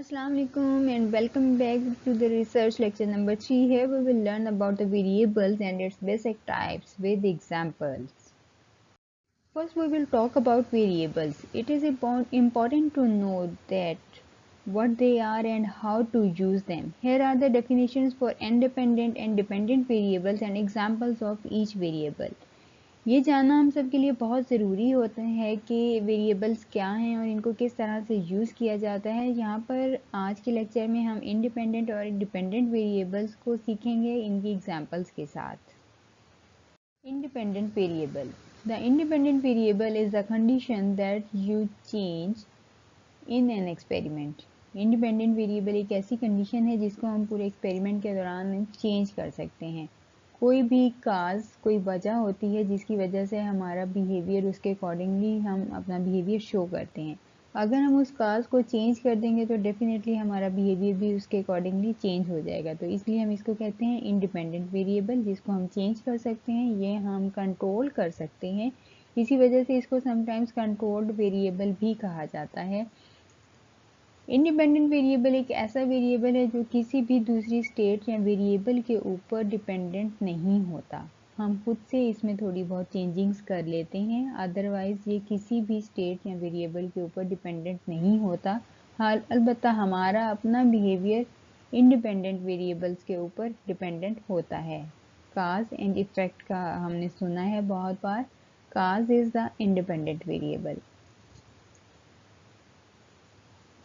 Assalamu alaikum and welcome back to the research lecture number 3. Here we will learn about the variables and its basic types with examples. First we will talk about variables. It is important to know that what they are and how to use them. Here are the definitions for independent and dependent variables and examples of each variable. ये जानना हम सब के लिए बहुत ज़रूरी होता है कि वेरिएबल्स क्या हैं और इनको किस तरह से यूज़ किया जाता है। यहाँ पर आज के लेक्चर में हम इंडिपेंडेंट और डिपेंडेंट वेरिएबल्स को सीखेंगे इनकी एग्जांपल्स के साथ। Independent variable. The independent variable is the condition that you change in an experiment. Independent variable एक ऐसी कंडीशन है जिसको हम पूरे एक्सपेरिमेंट के दौरान चेंज कर सकते हैं। कोई भी काज, कोई वजह होती है जिसकी वजह से हमारा बिहेवियर उसके अकॉर्डिंगली हम अपना बिहेवियर शो करते हैं। अगर हम उस काज को चेंज कर देंगे तो डेफिनेटली हमारा बिहेवियर भी उसके अकॉर्डिंगली चेंज हो जाएगा। तो इसलिए हम इसको कहते हैं इंडिपेंडेंट वेरिएबल, जिसको हम चेंज कर सकते हैं, ये हम कंट्रोल कर सकते हैं। इसी वजह से इसको समटाइम्स कंट्रोल्ड वेरिएबल भी कहा जाता है। इंडिपेंडेंट वेरिएबल एक ऐसा वेरिएबल है जो किसी भी दूसरी स्टेट या वेरिएबल के ऊपर डिपेंडेंट नहीं होता। हम खुद से इसमें थोड़ी बहुत चेंजिंग्स कर लेते हैं, अदरवाइज ये किसी भी स्टेट या वेरिएबल के ऊपर डिपेंडेंट नहीं होता। हाल अलबत्ता हमारा अपना बिहेवियर इंडिपेंडेंट वेरिएबल्स के ऊपर डिपेंडेंट होता है। काज एंड इफेक्ट का हमने सुना है बहुत बार। Cause is the independent variable.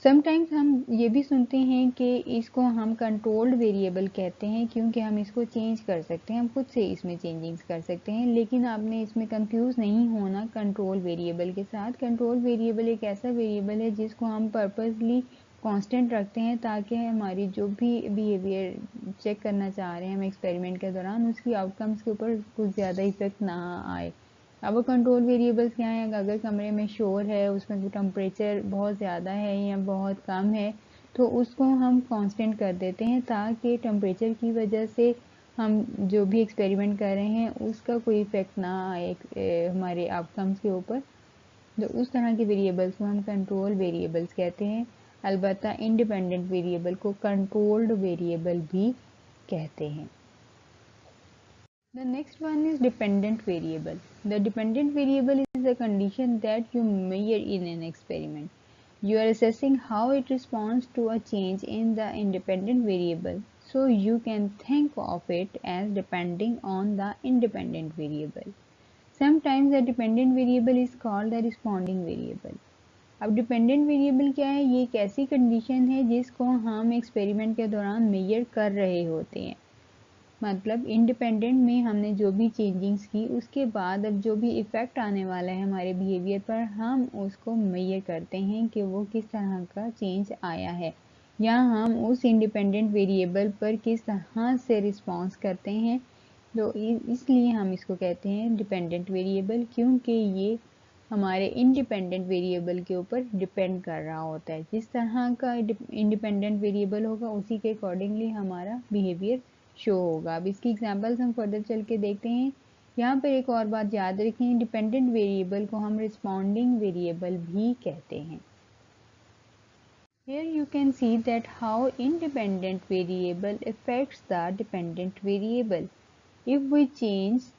Sometimes हम ये भी सुनते हैं कि इसको हम कंट्रोल्ड वेरिएबल कहते हैं क्योंकि हम इसको चेंज कर सकते हैं, हम खुद से इसमें चेंजिंग्स कर सकते हैं। लेकिन आपने इसमें कंफ्यूज नहीं होना कंट्रोल वेरिएबल के साथ। कंट्रोल वेरिएबल एक ऐसा वेरिएबल है जिसको हम पर्पसली कांस्टेंट रखते हैं ताकि हमारी जो भी बिहेवियर चेक करना चाह रहे हैं हम एक्सपेरिमेंट के दौरान, उसकी आउटकम्स के ऊपर कुछ ज़्यादा इफेक्ट ना आए। अब कंट्रोल वेरिएबल्स क्या हैं? अगर कमरे में शोर है, उसमें टेम्परेचर बहुत ज़्यादा है या बहुत कम है, तो उसको हम कांस्टेंट कर देते हैं ताकि टेम्परेचर की वजह से हम जो भी एक्सपेरिमेंट कर रहे हैं उसका कोई इफ़ेक्ट ना आए हमारे आउटकम्स के ऊपर। तो उस तरह के वेरिएबल्स को हम कंट्रोल वेरिएबल्स कहते हैं। अलबत्ता इंडिपेंडेंट वेरिएबल को कंट्रोल्ड वेरिएबल भी कहते हैं। The next one is dependent variable. The dependent variable is a condition that you measure in an experiment. You are assessing how it responds to a change in the independent variable, so you can think of it as depending on the independent variable. Sometimes the dependent variable is called the responding variable. अब dependent variable क्या है? ये एक ऐसी condition है जिसको हम experiment के दौरान मेजर कर रहे होते हैं। मतलब इंडिपेंडेंट में हमने जो भी चेंजिंग्स की उसके बाद अब जो भी इफ़ेक्ट आने वाला है हमारे बिहेवियर पर, हम उसको मेजर करते हैं कि वो किस तरह का चेंज आया है या हम उस इंडिपेंडेंट वेरिएबल पर किस तरह से रिस्पॉन्स करते हैं। तो इसलिए हम इसको कहते हैं डिपेंडेंट वेरिएबल, क्योंकि ये हमारे इंडिपेंडेंट वेरिएबल के ऊपर डिपेंड कर रहा होता है। जिस तरह का इंडिपेंडेंट वेरिएबल होगा उसी के अकॉर्डिंगली हमारा बिहेवियर शो होगा। अब इसकी एग्जांपल्स हम फर्दर चल के देखते हैं। यहाँ पर एक और बात याद रखें, डिपेंडेंट वेरिएबल को हम रिस्पॉन्डिंग वेरिएबल भी कहते हैं। Here you can see that how independent variable affects the dependent variable. If we change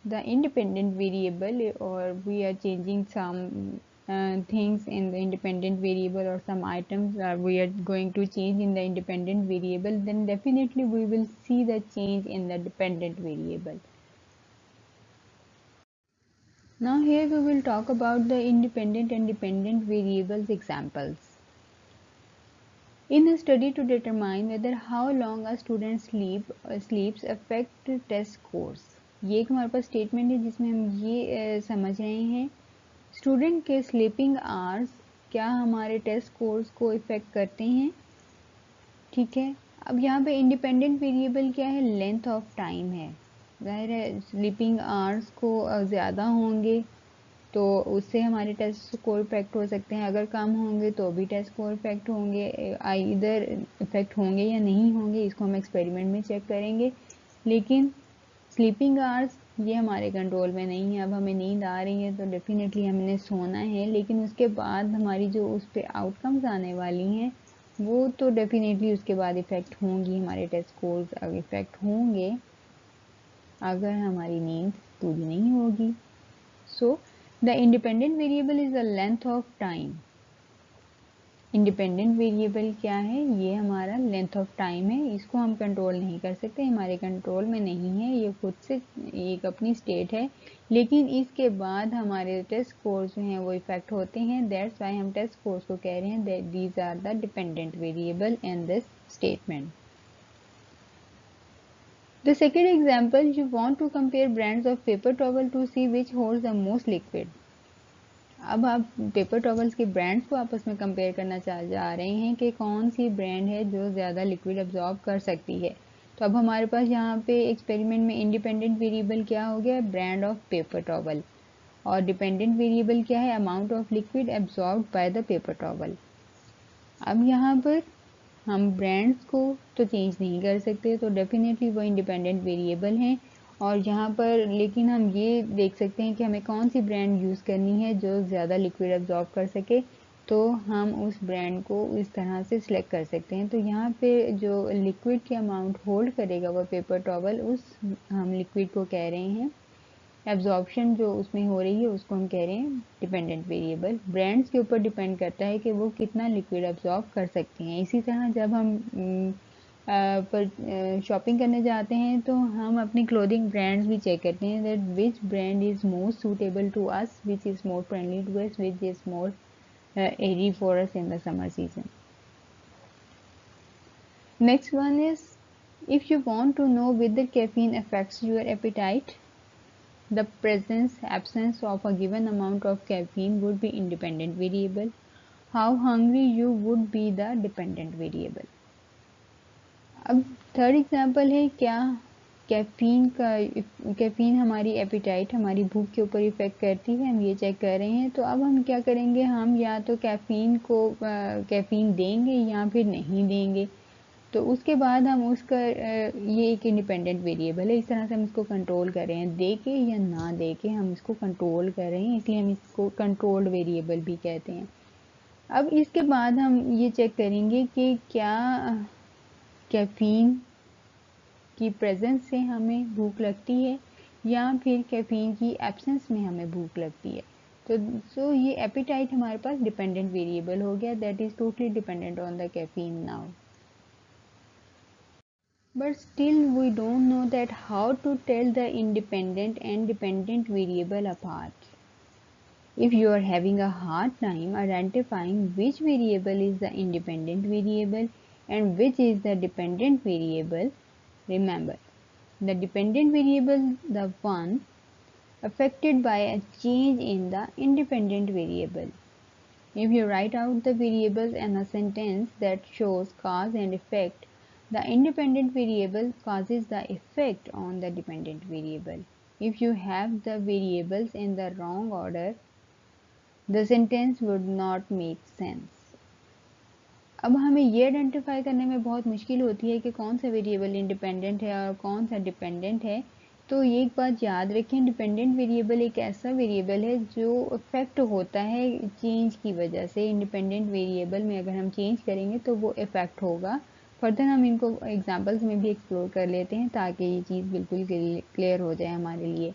the independent variable or we are changing some things in the independent variable or some items we are going to change in the independent variable, then definitely we will see the change in the dependent variable. Now here we will talk about the independent and dependent variables examples. In a study to determine whether how long a student sleeps affect test scores. ये एक हमारे पास statement है जिसमें हम ये समझ रहे हैं स्टूडेंट के स्लीपिंग आवर्स क्या हमारे टेस्ट स्कोर्स को इफ़ेक्ट करते हैं। ठीक है, अब यहाँ पे इंडिपेंडेंट वेरिएबल क्या है? लेंथ ऑफ टाइम है। ज़ाहिर है स्लीपिंग आवर्स को ज़्यादा होंगे तो उससे हमारे टेस्ट स्कोर इफेक्ट हो सकते हैं, अगर कम होंगे तो भी टेस्ट स्कोर इफेक्ट होंगे। इधर इफेक्ट होंगे या नहीं होंगे इसको हम एक्सपेरिमेंट में चेक करेंगे। लेकिन स्लीपिंग आवर्स ये हमारे कंट्रोल में नहीं है। अब हमें नींद आ रही है तो डेफिनेटली हमने सोना है, लेकिन उसके बाद हमारी जो उस पर आउटकम्स आने वाली हैं वो तो डेफिनेटली उसके बाद इफ़ेक्ट होंगी, हमारे टेस्ट स्कोर्स इफ़ेक्ट होंगे अगर हमारी नींद पूरी नहीं होगी। So the independent variable is the length of time. Independent variable क्या है? ये हमारा लेंथ ऑफ टाइम है, इसको हम कंट्रोल नहीं कर सकते, हमारे कंट्रोल में नहीं है, ये खुद से एक अपनी स्टेट है, लेकिन इसके बाद हमारे टेस्ट स्कोर्स जो हैं वो इफेक्ट होते हैं। दैट्स वाई हम टेस्ट स्कोर्स को कह रहे हैं that these are the dependent variable in this statement. The second example, you want to compare brands of paper towel to see which holds the most liquid. अब आप paper towels के brands को आपस में कंपेयर करना जा रहे हैं कि कौन सी ब्रांड है जो ज़्यादा लिक्विड अब्जॉर्ब कर सकती है। तो अब हमारे पास यहाँ पे एक्सपेरिमेंट में इंडिपेंडेंट वेरिएबल क्या हो गया? Brand of paper towel. और डिपेंडेंट वेरिएबल क्या है? Amount of liquid absorb by the paper towel. अब यहाँ पर हम ब्रांड्स को तो चेंज नहीं कर सकते, तो डेफिनेटली वो इंडिपेंडेंट वेरिएबल हैं। और यहाँ पर लेकिन हम ये देख सकते हैं कि हमें कौन सी ब्रांड यूज़ करनी है जो ज़्यादा लिक्विड एब्जॉर्ब कर सके, तो हम उस ब्रांड को इस तरह से सिलेक्ट कर सकते हैं। तो यहाँ पे जो लिक्विड की अमाउंट होल्ड करेगा वो पेपर टॉवल, उस हम लिक्विड को कह रहे हैं, एब्जॉर्प्शन जो उसमें हो रही है उसको हम कह रहे हैं डिपेंडेंट वेरिएबल। ब्रांड्स के ऊपर डिपेंड करता है कि वो कितना लिक्विड एब्जॉर्ब कर सकते हैं। इसी तरह जब हम पर शॉपिंग करने जाते हैं तो हम अपनी क्लोथिंग ब्रांड्स भी चेक करते हैं that which brand is most suitable to us, which is more friendly to us, which is more airy for us in the summer season. Next one is, if you want to know whether caffeine affects your appetite, the presence absence of a given amount of caffeine would be independent variable. How hungry you would be the dependent variable. अब third example है, क्या caffeine हमारी appetite, हमारी भूख के ऊपर effect करती है, हम ये चेक कर रहे हैं। तो अब हम क्या करेंगे, हम या तो कैफीन देंगे या फिर नहीं देंगे। तो उसके बाद हम उसका ये एक इंडिपेंडेंट वेरिएबल है, इस तरह से हम इसको कंट्रोल कर रहे हैं, दे के या ना दे के हम इसको कंट्रोल कर रहे हैं, इसलिए हम इसको कंट्रोल्ड वेरिएबल भी कहते हैं। अब इसके बाद हम ये चेक करेंगे कि क्या कैफीन की प्रेजेंस से हमें भूख लगती है या फिर कैफीन की एब्सेंस में हमें भूख लगती है। तो ये एपिटाइट हमारे पास डिपेंडेंट वेरिएबल हो गया, that is totally dependent on the caffeine now. But still we don't know that how to tell the independent and dependent variable apart. If you are having a hard time identifying which variable is the independent variable and which is the dependent variable, remember, the dependent variable the one affected by a change in the independent variable. If you write out the variables in a sentence that shows cause and effect, the independent variable causes the effect on the dependent variable. If you have the variables in the wrong order, the sentence would not make sense. अब हमें ये identify करने में बहुत मुश्किल होती है कि कौन सा वेरिएबल इंडिपेंडेंट है और कौन सा डिपेंडेंट है। तो ये एक बात याद रखें, डिपेंडेंट वेरिएबल एक ऐसा वेरिएबल है जो इफेक्ट होता है चेंज की वजह से। इंडिपेंडेंट वेरिएबल में अगर हम चेंज करेंगे तो वो इफेक्ट होगा। फर्दर हम इनको एग्जांपल्स में भी एक्सप्लोर कर लेते हैं ताकि ये चीज़ बिल्कुल क्लियर हो जाए हमारे लिए।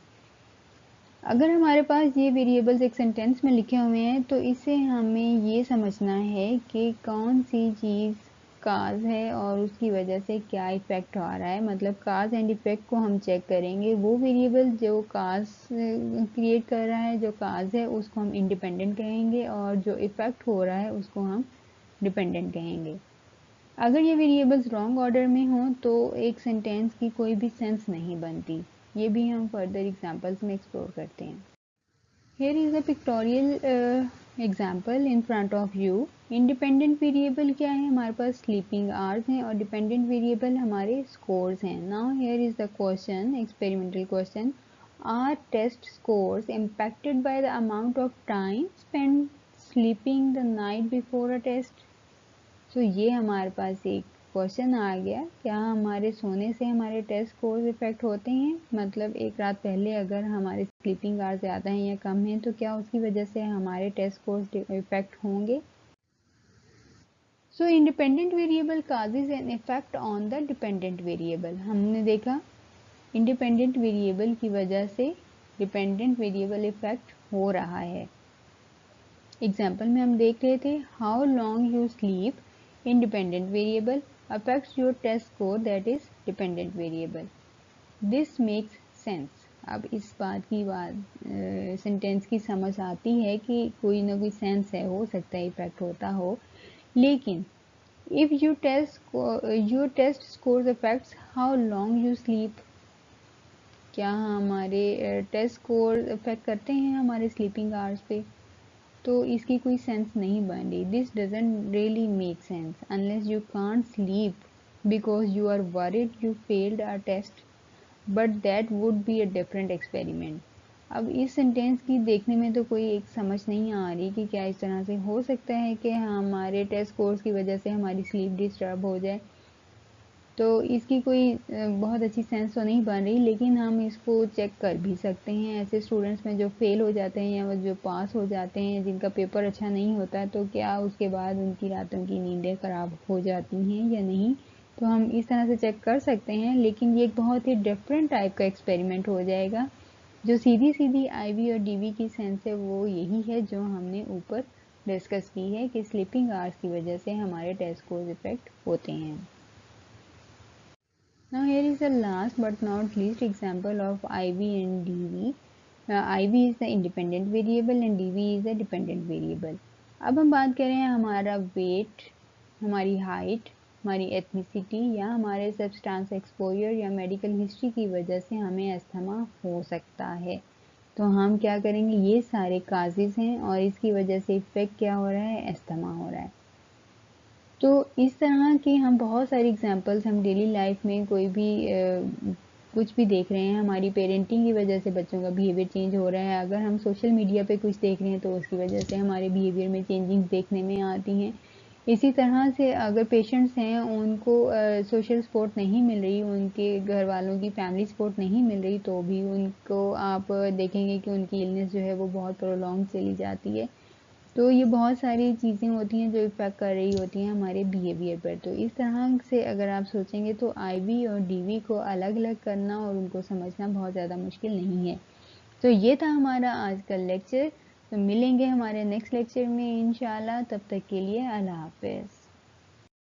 अगर हमारे पास ये वेरिएबल्स एक सेंटेंस में लिखे हुए हैं तो इसे हमें ये समझना है कि कौन सी चीज़ काज है और उसकी वजह से क्या इफ़ेक्ट आ रहा है। मतलब काज एंड इफ़ेक्ट को हम चेक करेंगे। वो वेरिएबल जो काज क्रिएट कर रहा है, जो काज है, उसको हम इंडिपेंडेंट कहेंगे और जो इफ़ेक्ट हो रहा है उसको हम डिपेंडेंट कहेंगे। अगर ये वेरिएबल्स रॉन्ग ऑर्डर में हों तो एक सेंटेंस की कोई भी सेंस नहीं बनती। ये भी हम फर्दर एग्जांपल्स में एक्सप्लोर करते हैं। Here is a pictorial example in front of you. Independent variable क्या है? हमारे पास स्लीपिंग आवर्स हैं और डिपेंडेंट वेरिएबल हमारे स्कोर्स हैं। Now here is the question, experimental question, are test scores impacted by the amount of time spend sleeping the night before a test? तो ये हमारे पास एक क्वेश्चन आ गया, क्या हमारे सोने से हमारे टेस्ट स्कोर्स इफेक्ट होते हैं? मतलब एक रात पहले अगर हमारे स्लीपिंग आवर्स ज़्यादा हैं या कम हैं तो क्या उसकी वजह से हमारे टेस्ट स्कोर्स इफेक्ट होंगे? सो independent variable causes an effect on the dependent variable. हमने देखा इंडिपेंडेंट वेरिएबल की वजह से डिपेंडेंट वेरिएबल इफेक्ट हो रहा है। एग्जाम्पल में हम देख रहे थे how long you sleep independent variable affects your test score that is dependent variable. This makes sense. अब इस बात की सेंटेंस की समझ आती है कि कोई ना कोई सेंस है, हो सकता है इफेक्ट होता हो, लेकिन if your test scores affects how long you sleep, क्या हमारे टेस्ट स्कोर इफेक्ट करते हैं हमारे स्लीपिंग आवर्स पे? तो इसकी कोई सेंस नहीं बन रही। This doesn't really make sense unless you can't sleep because you are worried you failed a test, but that would be a different experiment. अब इस सेंटेंस की देखने में तो कोई एक समझ नहीं आ रही कि क्या इस तरह से हो सकता है कि हमारे टेस्ट कोर्स की वजह से हमारी स्लीप डिस्टर्ब हो जाए। तो इसकी कोई बहुत अच्छी सेंस तो नहीं बन रही, लेकिन हम इसको चेक कर भी सकते हैं। ऐसे स्टूडेंट्स में जो फेल हो जाते हैं या जो पास हो जाते हैं, जिनका पेपर अच्छा नहीं होता, तो क्या उसके बाद उनकी रातों की नींदें ख़राब हो जाती हैं या नहीं, तो हम इस तरह से चेक कर सकते हैं। लेकिन ये एक बहुत ही डिफरेंट टाइप का एक्सपेरिमेंट हो जाएगा। जो सीधी सीधी आईवी और डीवी की सेंस है वो यही है जो हमने ऊपर डिस्कस की है कि स्लीपिंग आवर्स की वजह से हमारे टेस्ट स्कोर इफेक्ट होते हैं। Now here is the last but not least example of IV and DV. IV is the independent variable and DV is the dependent variable. अब हम बात करें हमारा वेट, हमारी हाइट, हमारी एथनिसिटी या हमारे सब्सटेंस एक्सपोजर या मेडिकल हिस्ट्री की वजह से हमें अस्थमा हो सकता है। तो हम क्या करेंगे, ये सारे काजेज हैं और इसकी वजह से इफेक्ट क्या हो रहा है, अस्थमा हो रहा है। तो इस तरह की हम बहुत सारी एग्जांपल्स हम डेली लाइफ में कोई भी कुछ भी देख रहे हैं, हमारी पेरेंटिंग की वजह से बच्चों का बिहेवियर चेंज हो रहा है। अगर हम सोशल मीडिया पे कुछ देख रहे हैं तो उसकी वजह से हमारे बिहेवियर में चेंजिंग देखने में आती हैं। इसी तरह से अगर पेशेंट्स हैं उनको सोशल सपोर्ट नहीं मिल रही, उनके घर वालों की फैमिली सपोर्ट नहीं मिल रही, तो भी उनको आप देखेंगे कि उनकी इलनेस जो है वो बहुत प्रोलॉन्ग चली जाती है। तो ये बहुत सारी चीज़ें होती हैं जो इफ़ेक्ट कर रही होती हैं हमारे बिहेवियर पर। तो इस तरह से अगर आप सोचेंगे तो आईवी और डीवी को अलग अलग करना और उनको समझना बहुत ज़्यादा मुश्किल नहीं है। तो ये था हमारा आज का लेक्चर। तो मिलेंगे हमारे नेक्स्ट लेक्चर में इंशाल्लाह। तब तक के लिए अल्लाह हाफ़िज़।